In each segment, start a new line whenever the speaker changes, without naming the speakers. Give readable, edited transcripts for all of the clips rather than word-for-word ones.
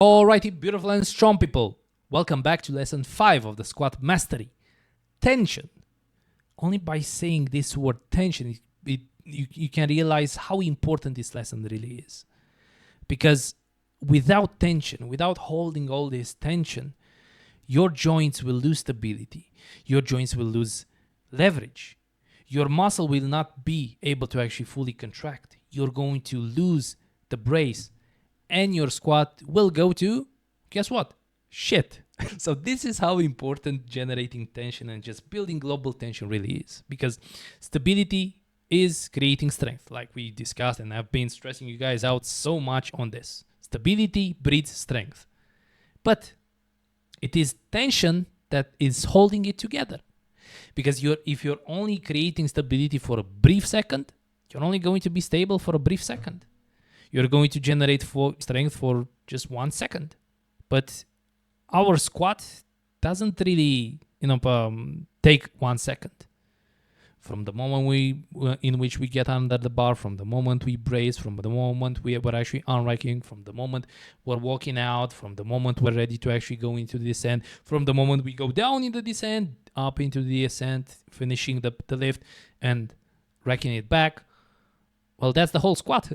Alrighty, beautiful and strong people. Welcome back to lesson 5 of the squat mastery. Tension. Only by saying this word tension, you can realize how important this lesson really is. Because without tension, without holding all this tension, your joints will lose stability. Your joints will lose leverage. Your muscle will not be able to actually fully contract. You're going to lose the brace and your squat will go to, guess what? Shit. So this is how important generating tension and just building global tension really is, because stability is creating strength, like we discussed, and I've been stressing you guys out so much on this. Stability breeds strength. But it is tension that is holding it together. Because if you're only creating stability for a brief second, you're only going to be stable for a brief second. You're going to generate strength for just 1 second. But our squat doesn't really, take 1 second. From the moment in which we get under the bar, from the moment we brace, from the moment we're actually unracking, from the moment we're walking out, from the moment we're ready to actually go into the descent, from the moment we go down in the descent, up into the ascent, finishing the lift and racking it back. Well, that's the whole squat.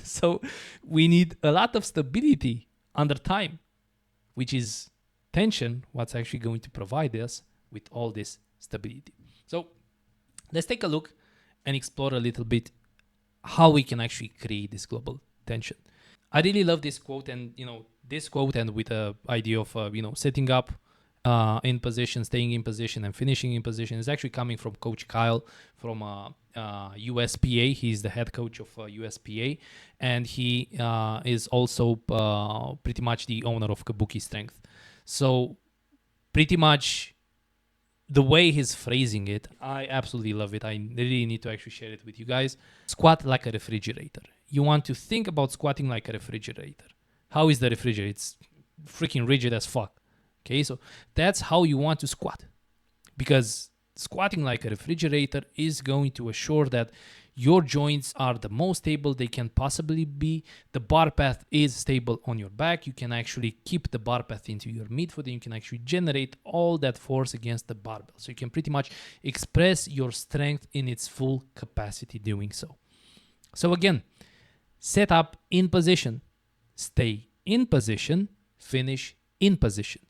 So we need a lot of stability under time, which is tension, what's actually going to provide us with all this stability. So let's take a look and explore a little bit how we can actually create this global tension. I really love this quote, and this quote, and with the idea of setting up in position, staying in position, and finishing in position, is actually coming from Coach Kyle from USPA. He's the head coach of USPA, and he is also pretty much the owner of Kabuki Strength. So pretty much the way he's phrasing it, I absolutely love it. I really need to actually share it with you guys. Squat like a refrigerator. You want to think about squatting like a refrigerator. How is the refrigerator? It's freaking rigid as fuck. Okay, so that's how you want to squat, because squatting like a refrigerator is going to assure that your joints are the most stable they can possibly be. The bar path is stable on your back. You can actually keep the bar path into your midfoot, and you can actually generate all that force against the barbell. So you can pretty much express your strength in its full capacity doing so. So again, set up in position, stay in position, finish in position.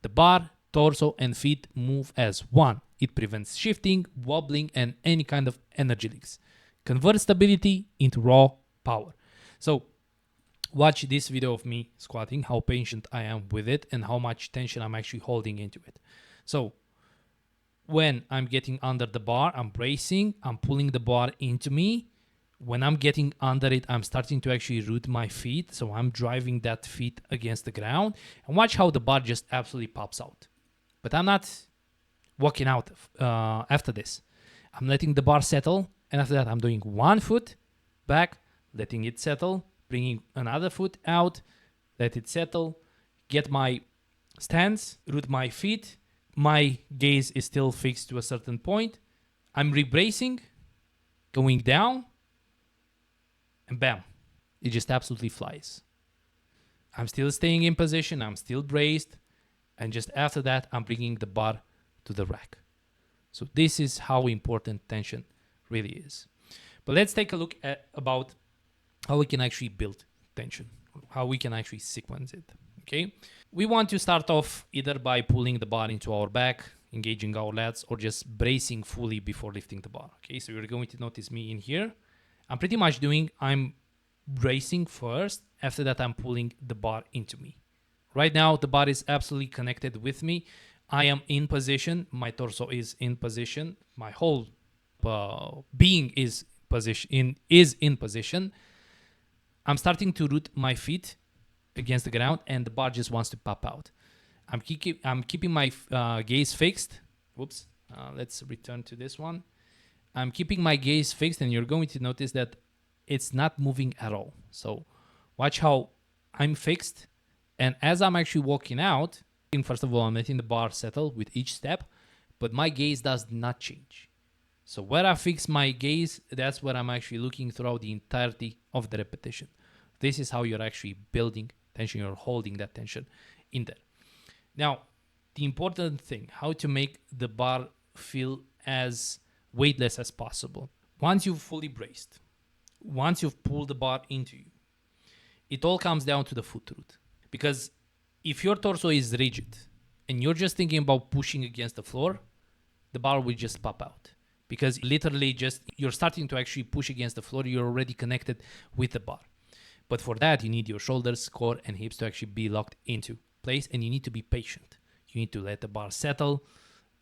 The bar, torso, and feet move as one. It prevents shifting, wobbling, and any kind of energy leaks. Convert stability into raw power. So watch this video of me squatting, how patient I am with it, and how much tension I'm actually holding into it. So when I'm getting under the bar, I'm bracing, I'm pulling the bar into me. When I'm getting under it, I'm starting to actually root my feet. So I'm driving that feet against the ground. And watch how the bar just absolutely pops out. But I'm not walking out after this. I'm letting the bar settle. And after that, I'm doing 1 foot back, letting it settle, bringing another foot out, let it settle, get my stance, root my feet. My gaze is still fixed to a certain point. I'm rebracing, going down, and bam, it just absolutely flies. I'm still staying in position, I'm still braced, and just after that, I'm bringing the bar to the rack. So this is how important tension really is. But let's take a look at about how we can actually build tension, how we can actually sequence it. Okay, we want to start off either by pulling the bar into our back, engaging our lats, or just bracing fully before lifting the bar. Okay, so you're going to notice me in here. I'm pretty much I'm bracing first. After that, I'm pulling the bar into me. Right now, the bar is absolutely connected with me. I am in position. My torso is in position. My whole being is in position. I'm starting to root my feet against the ground, and the bar just wants to pop out. I'm keeping my gaze fixed. Whoops. Let's return to this one. I'm keeping my gaze fixed, and you're going to notice that it's not moving at all. So watch how I'm fixed. And as I'm actually walking out, first of all, I'm letting the bar settle with each step, but my gaze does not change. So where I fix my gaze, that's where I'm actually looking throughout the entirety of the repetition. This is how you're actually building tension. You're holding that tension in there. Now, the important thing, how to make the bar feel as weightless as possible. Once you've fully braced, once you've pulled the bar into you, it all comes down to the foot root. Because if your torso is rigid and you're just thinking about pushing against the floor, the bar will just pop out. Because literally just you're starting to actually push against the floor, you're already connected with the bar. But for that, you need your shoulders, core, and hips to actually be locked into place, and you need to be patient. You need to let the bar settle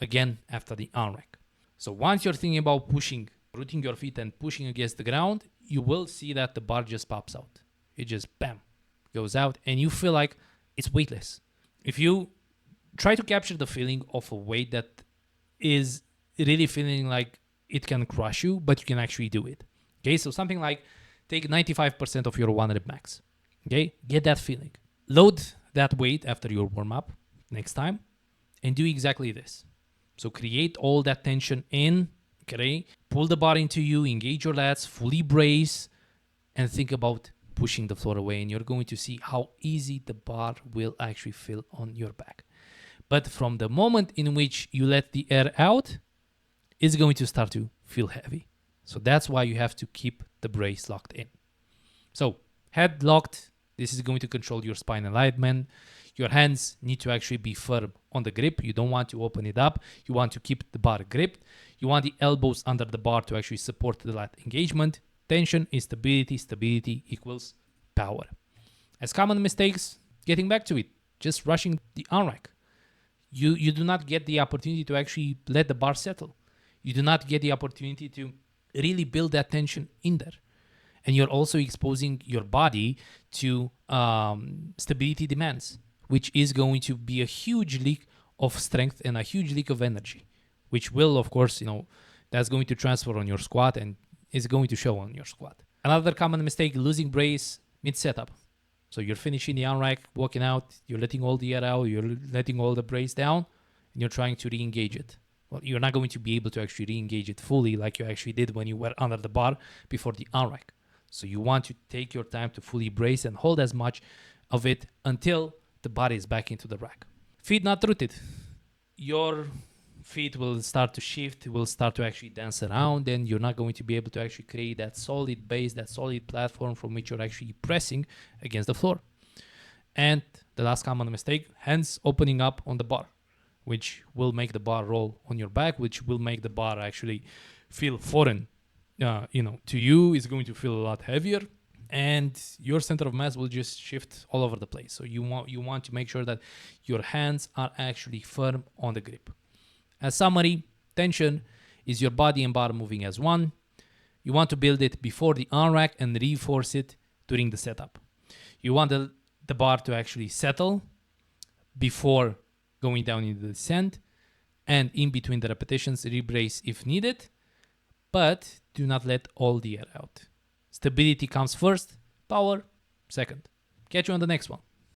again after the arm rack. So once you're thinking about pushing, rooting your feet and pushing against the ground, you will see that the bar just pops out. It just bam, goes out, and you feel like it's weightless. If you try to capture the feeling of a weight that is really feeling like it can crush you, but you can actually do it. Okay, so something like take 95% of your 1 rep max. Okay, get that feeling. Load that weight after your warm up next time and do exactly this. So create all that tension in, okay? Pull the bar into you, engage your lats, fully brace, and think about pushing the floor away, and you're going to see how easy the bar will actually feel on your back. But from the moment in which you let the air out, it's going to start to feel heavy. So that's why you have to keep the brace locked in. So head locked, this is going to control your spine alignment. Your hands need to actually be firm on the grip. You don't want to open it up. You want to keep the bar gripped. You want the elbows under the bar to actually support the lat engagement. Tension is stability. Stability equals power. As common mistakes, getting back to it, just rushing the arm rack. You do not get the opportunity to actually let the bar settle. You do not get the opportunity to really build that tension in there. And you're also exposing your body to stability demands, which is going to be a huge leak of strength and a huge leak of energy, which will, of course, that's going to transfer on your squat and is going to show on your squat. Another common mistake, losing brace mid-setup. So you're finishing the arm rack, walking out, you're letting all the air out, you're letting all the brace down, and you're trying to re-engage it. Well, you're not going to be able to actually re-engage it fully like you actually did when you were under the bar before the arm rack. So you want to take your time to fully brace and hold as much of it until the body is back into the rack. Feet not rooted. Your feet will start to shift, will start to actually dance around, and you're not going to be able to actually create that solid base, that solid platform from which you're actually pressing against the floor. And the last common mistake, hands opening up on the bar, which will make the bar roll on your back, which will make the bar actually feel foreign. To you, it's going to feel a lot heavier, and your center of mass will just shift all over the place. So you want to make sure that your hands are actually firm on the grip. As summary, tension is your body and bar moving as one. You want to build it before the arm rack and reinforce it during the setup. You want the bar to actually settle before going down into the descent, and in between the repetitions, rebrace if needed, but do not let all the air out. Stability comes first, power second. Catch you on the next one.